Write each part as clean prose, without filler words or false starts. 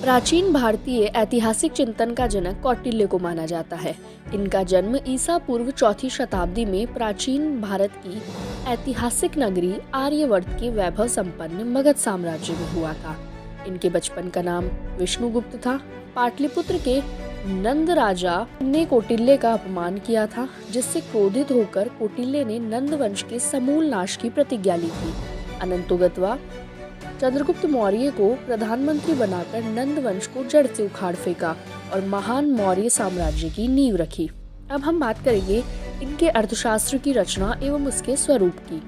प्राचीन भारतीय ऐतिहासिक चिंतन का जनक कौटिल्य को माना जाता है। इनका जन्म ईसा पूर्व चौथी शताब्दी में प्राचीन भारत की ऐतिहासिक नगरी आर्यवर्त के वैभव संपन्न मगध साम्राज्य में हुआ था। इनके बचपन का नाम विष्णुगुप्त था। पाटलिपुत्र के नंद राजा ने कौटिल्य का अपमान किया था, जिससे क्रोधित होकर कौटिल्य ने नंद वंश के समूल नाश की प्रतिज्ञा ली थी। अनंतोगत्वा चंद्रगुप्त मौर्य को प्रधानमंत्री बनाकर नंद वंश को जड़ से उखाड़ फेंका और महान मौर्य साम्राज्य की नींव रखी। अब हम बात करेंगे इनके अर्थशास्त्र की रचना एवं उसके स्वरूप की।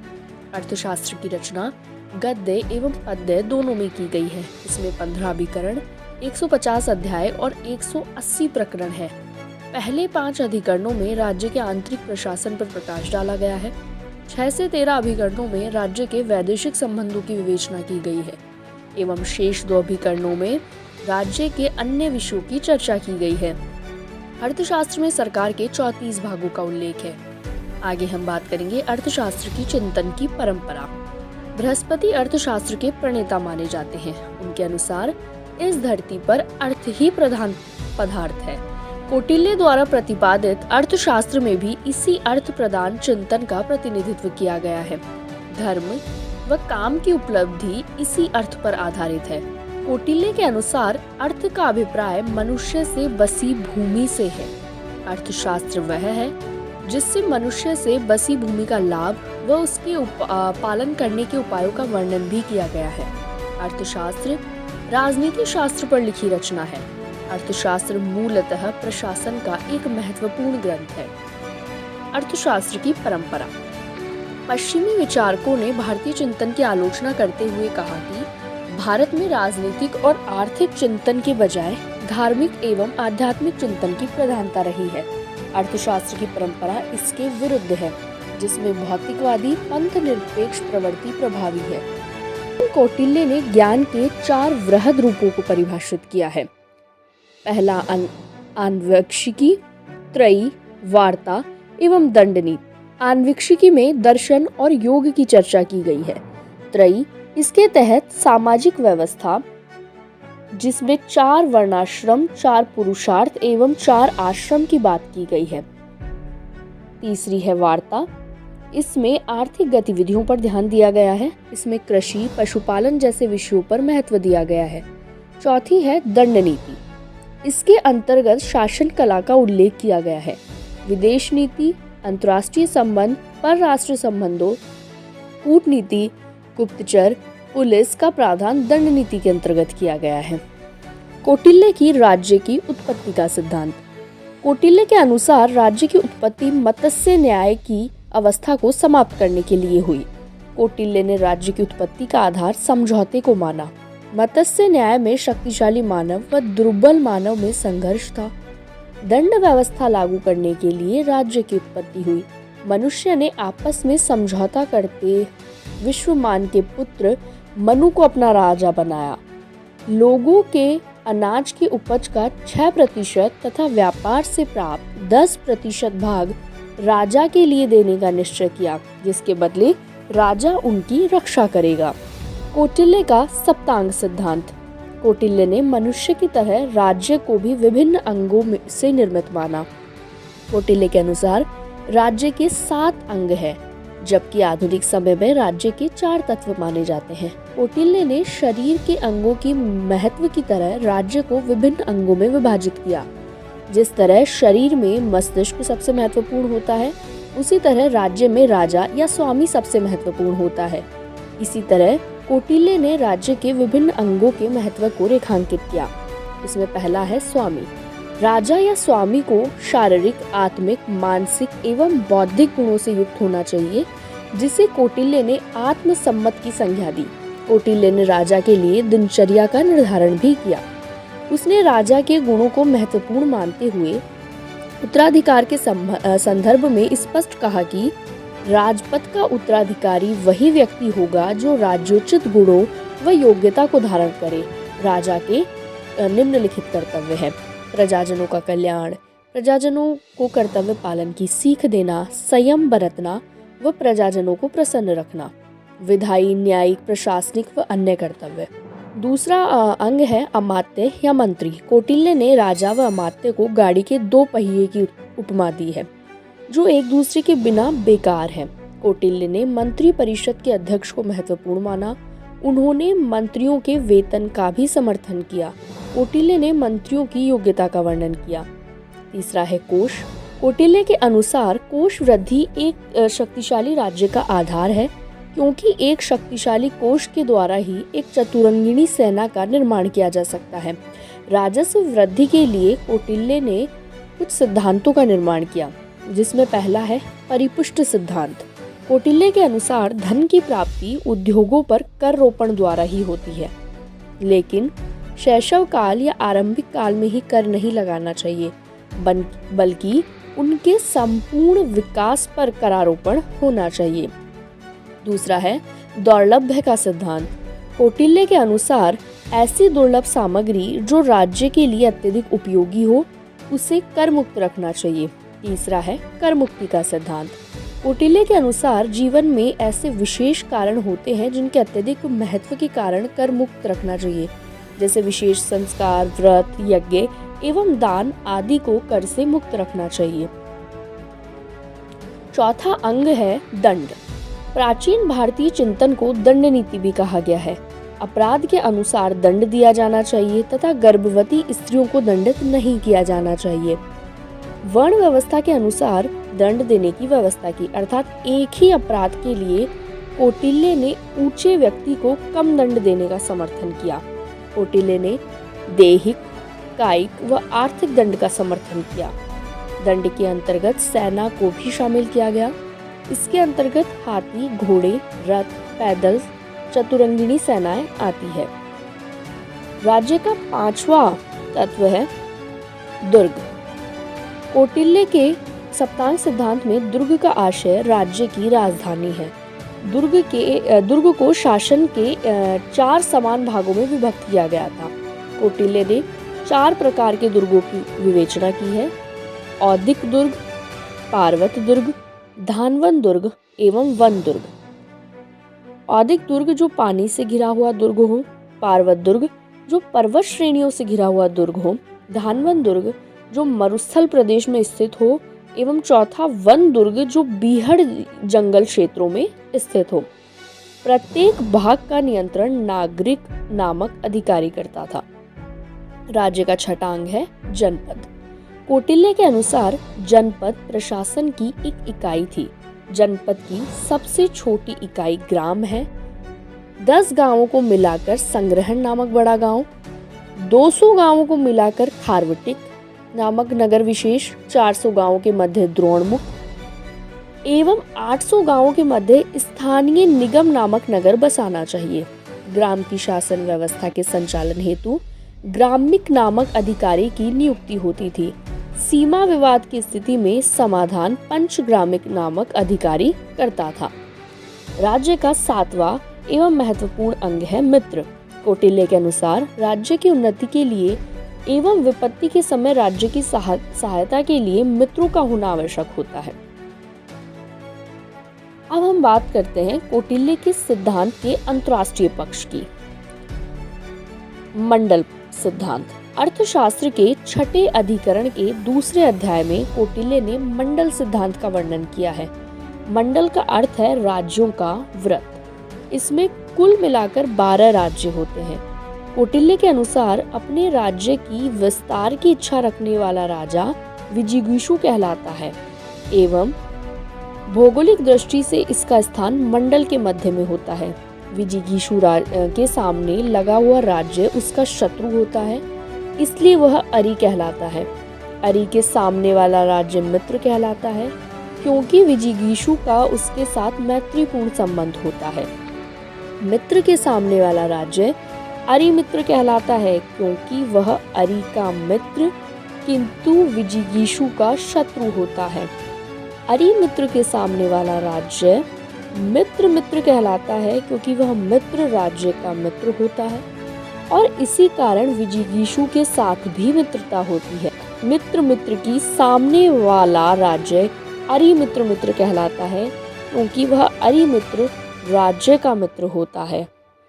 अर्थशास्त्र की रचना गद्य एवं पद्य दोनों में की गई है। इसमें 15 अधिकरण, 150 अध्याय और 180 प्रकरण है। पहले 5 अधिकरणों में राज्य के आंतरिक प्रशासन पर प्रकाश डाला गया है। 6 से 13 अभिकरणों में राज्य के वैदेशिक संबंधों की विवेचना की गई है एवं शेष 2 अभिकरणों में राज्य के अन्य विषयों की चर्चा की गई है। अर्थशास्त्र में सरकार के 34 भागों का उल्लेख है। आगे हम बात करेंगे अर्थशास्त्र की चिंतन की परंपरा। बृहस्पति अर्थशास्त्र के प्रणेता माने जाते हैं। उनके अनुसार इस धरती पर अर्थ ही प्रधान पदार्थ है। कौटिल्य द्वारा प्रतिपादित अर्थशास्त्र में भी इसी अर्थ प्रदान चिंतन का प्रतिनिधित्व किया गया है। धर्म व काम की उपलब्धि इसी अर्थ पर आधारित है। कौटिल्य के अनुसार अर्थ का अभिप्राय मनुष्य से बसी भूमि से है। अर्थशास्त्र वह है जिससे मनुष्य से बसी भूमि का लाभ व उसके पालन करने के उपायों का वर्णन भी किया गया है। अर्थशास्त्र राजनीति शास्त्र पर लिखी रचना है। अर्थशास्त्र मूलतः प्रशासन का एक महत्वपूर्ण ग्रंथ है। अर्थशास्त्र की परंपरा। पश्चिमी विचारकों ने भारतीय चिंतन की आलोचना करते हुए कहा कि भारत में राजनीतिक और आर्थिक चिंतन के बजाय धार्मिक एवं आध्यात्मिक चिंतन की प्रधानता रही है। अर्थशास्त्र की परंपरा इसके विरुद्ध है, जिसमें भौतिकवादी पंथ निरपेक्ष प्रवृत्ति प्रभावी है। कौटिल्य ने ज्ञान के 4 वृहद रूपों को परिभाषित किया है। पहला आन्वीक्षिकी, त्रयी, वार्ता एवं दंडनीति। आन्वीक्षिकी में दर्शन और योग की चर्चा की गई है। त्रयी इसके तहत सामाजिक व्यवस्था, जिसमें 4 वर्णाश्रम, 4 पुरुषार्थ एवं 4 आश्रम की बात की गई है। तीसरी है वार्ता। इसमें आर्थिक गतिविधियों पर ध्यान दिया गया है। इसमें कृषि, पशुपालन जैसे विषयों पर महत्व दिया गया है। चौथी है दंड नीति। इसके अंतर्गत शासन कला का उल्लेख किया गया है। विदेश नीति, अंतर्राष्ट्रीय संबंध, परराष्ट्रीय संबंधों, कूटनीति, गुप्तचर, पुलिस का प्रावधान दंड नीति के अंतर्गत किया गया है। कौटिल्य की राज्य की उत्पत्ति का सिद्धांत। कौटिल्य के अनुसार राज्य की उत्पत्ति मत्स्य न्याय की अवस्था को समाप्त करने के लिए हुई। कौटिल्य ने राज्य की उत्पत्ति का आधार समझौते को माना। मत्स्य न्याय में शक्तिशाली मानव व दुर्बल मानव में संघर्ष था। दंड व्यवस्था लागू करने के लिए राज्य की उत्पत्ति हुई। मनुष्य ने आपस में समझौता करते विश्वमान के पुत्र मनु को अपना राजा बनाया। लोगों के अनाज की उपज का 6% तथा व्यापार से प्राप्त 10% भाग राजा के लिए देने का निश्चय किया, जिसके बदले राजा उनकी रक्षा करेगा। कौटिल्य का सप्तांग सिद्धांत। कौटिल्य ने मनुष्य की तरह राज्य को भी विभिन्न अंगों से निर्मित माना। कौटिल्य के अनुसार राज्य के 7 अंग हैं, जबकि आधुनिक समय में राज्य के 4 तत्व माने जाते हैं। कौटिल्य ने शरीर के अंगों की महत्व की तरह राज्य को विभिन्न अंगों में विभाजित किया। जिस तरह शरीर में मस्तिष्क सबसे महत्वपूर्ण होता है, उसी तरह राज्य में राजा या स्वामी सबसे महत्वपूर्ण होता है। इसी तरह कौटिल्य ने राज्य के विभिन्न अंगों के महत्व को रेखांकित किया। इसमें पहला है स्वामी। राजा या स्वामी को शारीरिक, आत्मिक, मानसिक एवं बौद्धिक गुणों से युक्त होना चाहिए, जिसे कौटिल्य ने आत्मसम्मत की संज्ञा दी। कौटिल्य ने राजा के लिए दिनचर्या का निर्धारण भी किया। उसने राजा के गुणों को महत्वपूर्ण मानते हुए उत्तराधिकार के संदर्भ में स्पष्ट कहा कि राजपद का उत्तराधिकारी वही व्यक्ति होगा जो राज्योचित गुणों व योग्यता को धारण करे। राजा के निम्नलिखित कर्तव्य है: प्रजाजनों का कल्याण, प्रजाजनों को कर्तव्य पालन की सीख देना, संयम बरतना व प्रजाजनों को प्रसन्न रखना, विधायी, न्यायिक, प्रशासनिक व अन्य कर्तव्य। दूसरा अंग है अमात्य या मंत्री। कौटिल्य ने राजा व अमात्य को गाड़ी के दो पहिए की उपमा दी है, जो एक दूसरे के बिना बेकार है। कौटिल्य ने मंत्री परिषद के अध्यक्ष को महत्वपूर्ण माना। उन्होंने मंत्रियों के वेतन का भी समर्थन किया। कौटिल्य ने मंत्रियों की योग्यता का वर्णन किया। तीसरा है कोष। कौटिल्य के अनुसार कोष वृद्धि एक शक्तिशाली राज्य का आधार है, क्योंकि एक शक्तिशाली कोष के द्वारा ही एक चतुरंगिणी सेना का निर्माण किया जा सकता है। राजस्व वृद्धि के लिए कौटिल्य ने कुछ सिद्धांतों का निर्माण किया, जिसमें पहला है परिपुष्ट सिद्धांत। कौटिल्य के अनुसार धन की प्राप्ति उद्योगों पर कर रोपण द्वारा ही होती है, लेकिन शैशव काल या आरंभिक काल में ही कर नहीं लगाना चाहिए, बल्कि उनके संपूर्ण विकास पर करारोपण होना चाहिए। दूसरा है दुर्लभ्य का सिद्धांत। कौटिल्य के अनुसार ऐसी दुर्लभ सामग्री जो राज्य के लिए अत्यधिक उपयोगी हो, उसे कर मुक्त रखना चाहिए। तीसरा है कर मुक्ति का सिद्धांत। कौटिल्य के अनुसार जीवन में ऐसे विशेष कारण होते हैं जिनके अत्यधिक महत्व के कारण कर मुक्त रखना चाहिए, जैसे विशेष संस्कार, व्रत, यज्ञ एवं दान आदि को कर से मुक्त रखना चाहिए। चौथा अंग है दंड। प्राचीन भारतीय चिंतन को दंड नीति भी कहा गया है। अपराध के अनुसार दंड दिया जाना चाहिए तथा गर्भवती स्त्रियों को दंडित नहीं किया जाना चाहिए। वर्ण व्यवस्था के अनुसार दंड देने की व्यवस्था की, अर्थात एक ही अपराध के लिए कौटिल्य ने ऊंचे व्यक्ति को कम दंड देने का समर्थन किया। कौटिल्य ने दैहिक, कायिक व आर्थिक दंड का समर्थन किया। दंड के अंतर्गत सेना को भी शामिल किया गया। इसके अंतर्गत हाथी, घोड़े, रथ, पैदल, चतुरंगिणी सेनाएं आती है। राज्य का पांचवा तत्व है दुर्ग। कौटिल्य के सप्तांग सिद्धांत में दुर्ग का आशय राज्य की राजधानी है। दुर्ग को शासन के 4 समान भागों में विभक्त किया गया था। कौटिल्य ने 4 प्रकार के दुर्गों की विवेचना की है: औदिक दुर्ग, पार्वत दुर्ग, धानवन दुर्ग एवं वन दुर्ग। औदिक दुर्ग जो पानी से घिरा हुआ दुर्ग हो, पार्वत दुर्ग जो पर्वत श्रेणियों से घिरा हुआ दुर्ग हो, धानवन दुर्ग जो मरुस्थल प्रदेश में स्थित हो एवं चौथा वन दुर्ग जो बीहड़ जंगल क्षेत्रों में स्थित हो। प्रत्येक भाग का नियंत्रण नागरिक नामक अधिकारी करता था। राज्य का छठा अंग है जनपद। कौटिल्य के अनुसार जनपद प्रशासन की एक इकाई थी। जनपद की सबसे छोटी इकाई ग्राम है। 10 गांवों को मिलाकर संग्रहण नामक बड़ा गांव, 200 गांवों को मिलाकर खारवटिक नामक नगर विशेष, 400 गांवों के मध्य द्रोणमुख एवं 800 गांवों के मध्य स्थानीय निगम नामक नगर बसाना चाहिए। ग्राम की शासन व्यवस्था के संचालन हेतु ग्रामिक नामक अधिकारी की नियुक्ति होती थी। सीमा विवाद की स्थिति में समाधान पंचग्रामिक नामक अधिकारी करता था। राज्य का 7वां एवं महत्वपूर्ण अंग है मित्र। कौटिल्य के अनुसार राज्य की उन्नति के लिए एवं विपत्ति के समय राज्य की सहायता के लिए मित्रों का होना आवश्यक होता है। अब हम बात करते हैं कौटिल्य के सिद्धांत के अंतर्राष्ट्रीय पक्ष की। मंडल सिद्धांत। अर्थशास्त्र के 6ठे अधिकरण के दूसरे अध्याय में कौटिल्य ने मंडल सिद्धांत का वर्णन किया है। मंडल का अर्थ है राज्यों का वृत्त। इसमें कुल मिलाकर 12 राज्य होते हैं। कौटिल्य के अनुसार अपने राज्य की विस्तार की इच्छा रखने वाला राजा विजिगीषु कहलाता है एवं भौगोलिक दृष्टि से इसका स्थान मंडल के मध्य में होता है। विजिगीषु के सामने लगा हुआ राज्य उसका शत्रु होता है, इसलिए वह अरि कहलाता है। अरि के सामने वाला राज्य मित्र कहलाता है, क्योंकि विजिगीषु का उसके साथ मैत्रीपूर्ण संबंध होता है। मित्र के सामने वाला राज्य अरि मित्र कहलाता है, क्योंकि वह अरि का मित्र किंतु विजिगीषु का शत्रु होता है। अरि मित्र के सामने वाला राज्य मित्र मित्र कहलाता है, क्योंकि वह मित्र राज्य का मित्र होता है और इसी कारण विजिगीषु के साथ भी मित्रता होती है। मित्र मित्र की सामने वाला राज्य अरि मित्र मित्र कहलाता है, क्योंकि वह अरि मित्र राज्य का मित्र होता है।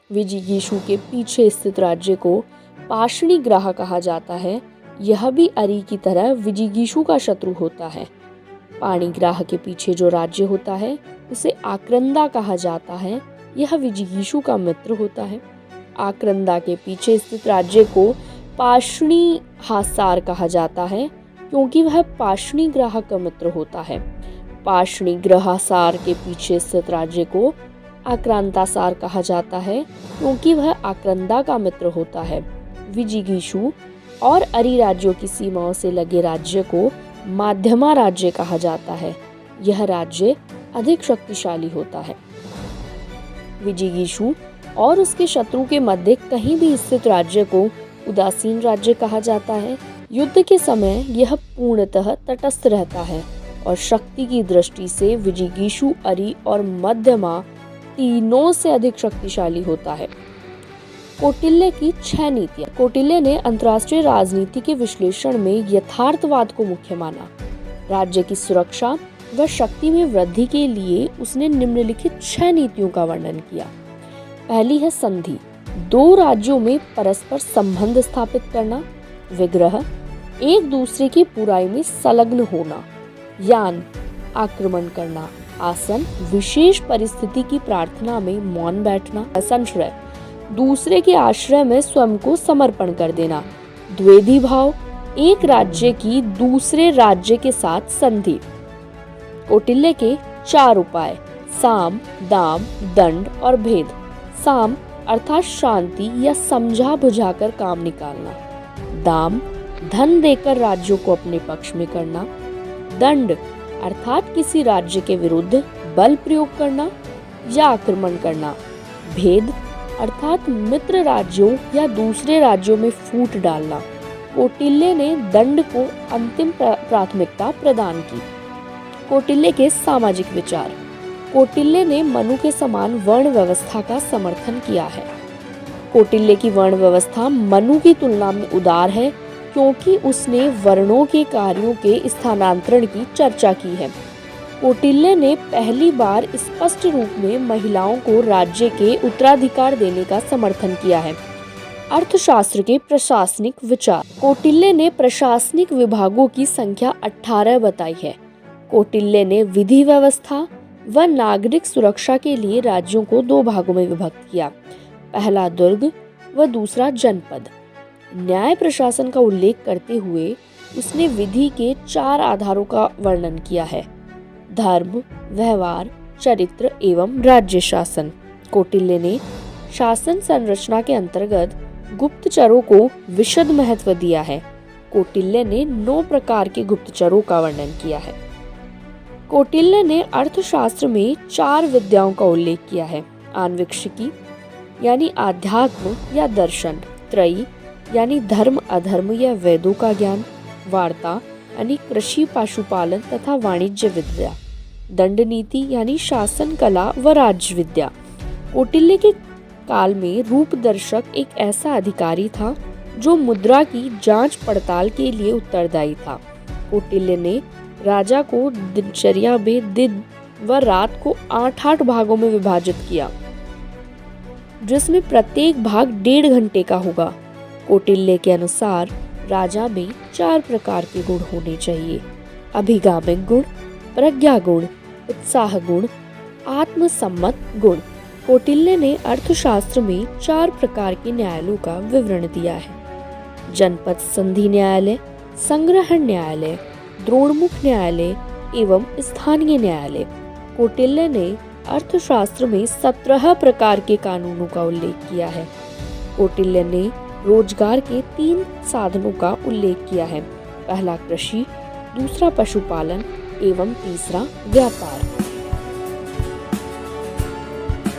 विजिगीषु के पीछे स्थित राज्य को पाषाणीग्राह कहा जाता है। यह भी अरि की तरह विजिगीषु का शत्रु होता है। पाणिग्राह के पीछे जो राज्य होता है उसे आक्रंदा कहा जाता है। यह विजिगीषु का मित्र होता है। आक्रंदा के पीछे स्थित राज्य को पाषाणीहासार कहा जाता है क्योंकि वह पाषाणीग्राह का मित्र होता है। पाषाणीग्रहासार के पीछे स्थित राज्य को आक्रांतासार कहा जाता है क्योंकि वह आक्रंदा का मित्र होता है। विजिगीषु और अरि राज्यों की सीमाओं से लगे राज्य को माध्यमा राज्य कहा जाता है। यह राज्य अधिक शक्तिशाली होता है। विजिगीषु और उसके शत्रु के मध्य कहीं भी स्थित राज्य को उदासीन राज्य कहा जाता है। युद्ध के समय यह पूर्णतः तटस्थ रहता है और शक्ति की दृष्टि से विजिगीषु, अरि और मध्यमा तीनों से अधिक शक्तिशाली होता है। कौटिल्य की 6 नीतियां। कौटिल्य ने अंतर्राष्ट्रीय राजनीति के विश्लेषण में यथार्थवाद को मुख्य माना। राज्य की सुरक्षा व शक्ति में वृद्धि के लिए उसने निम्नलिखित 6 नीतियों का वर्णन किया। पहली है संधि, 2 राज्यों में परस्पर संबंध स्थापित करना। विग्रह, एक दूसरे की बुराई में संलग्न होना। यान, आक्रमण करना। आसन, विशेष परिस्थिति की प्रार्थना में मौन बैठना। संश्रय, दूसरे के आश्रय में स्वयं को समर्पण कर देना। द्वेधी भाव, एक राज्य की दूसरे राज्य के साथ संधि। कौटिल्य के 4 उपाय: साम, दाम, दंड और भेद। साम अर्थात शांति या समझा बुझाकर काम निकालना। दाम, धन देकर राज्यों को अपने पक्ष में करना। दंड अर्थात किसी राज्य के विरुद्ध बल प्रयोग करना या आक्रमण करना। भेद अर्थात मित्र राज्यों या दूसरे राज्यों में फूट डालना। कौटिल्य ने दंड को अंतिम प्राथमिकता प्रदान की। कौटिल्य के सामाजिक विचार। कौटिल्य ने मनु के समान वर्ण व्यवस्था का समर्थन किया है। कौटिल्य की वर्ण व्यवस्था मनु की तुलना में उदार है क्योंकि उसने वर्णों के कार्यों के स्थानांतरण की चर्चा की है। कौटिल्य ने पहली बार स्पष्ट रूप में महिलाओं को राज्य के उत्तराधिकार देने का समर्थन किया है। अर्थशास्त्र के प्रशासनिक विचार। कौटिल्य ने प्रशासनिक विभागों की संख्या 18 बताई है। कौटिल्य ने विधि व्यवस्था व नागरिक सुरक्षा के लिए राज्यों को 2 भागों में विभक्त किया। पहला दुर्ग व दूसरा जनपद। न्याय प्रशासन का उल्लेख करते हुए उसने विधि के 4 आधारों का वर्णन किया है: धर्म, व्यवहार, चरित्र एवं राज्य शासन। कौटिल्य ने शासन संरचना के अंतर्गत गुप्तचरों को विशद महत्व दिया है। कौटिल्य ने 9 प्रकार के गुप्तचरों का वर्णन किया है। कौटिल्य ने अर्थशास्त्र में 4 विद्याओं का उल्लेख किया है: आन्वीक्षिकी यानी आध्यात्म या दर्शन, त्रयी यानी धर्म अधर्म या वेदों का ज्ञान, वार्ता यानी कृषि पशुपालन तथा वाणिज्य विद्या, दंड नीति यानी शासन कला व राज्य विद्या। कौटिल्य के काल में रूपदर्शक एक ऐसा अधिकारी था जो मुद्रा की जांच पड़ताल के लिए उत्तरदायी था। कौटिल्य ने राजा को दिनचर्या में दिन व रात को 8-8 भागों में विभाजित किया, जिसमें प्रत्येक भाग 1.5 घंटे का होगा। कौटिल्य के अनुसार राजा में 4 प्रकार के गुण होने चाहिए: अभिगामिक गुण, प्रज्ञा गुण, उत्साह गुण, आत्मसम्मत गुण। कौटिल्य ने अर्थशास्त्र में 4 प्रकार के न्यायालयों का विवरण दिया है: जनपद संधि न्यायालय, संग्रहण न्यायालय, द्रोणमुख न्यायालय एवं स्थानीय न्यायालय। कौटिल्य ने अर्थशास्त्र में 17 प्रकार के कानूनों का उल्लेख किया है। कौटिल्य ने रोजगार के 3 साधनों का उल्लेख किया है: पहला कृषि, दूसरा पशुपालन एवं तीसरा व्यापार।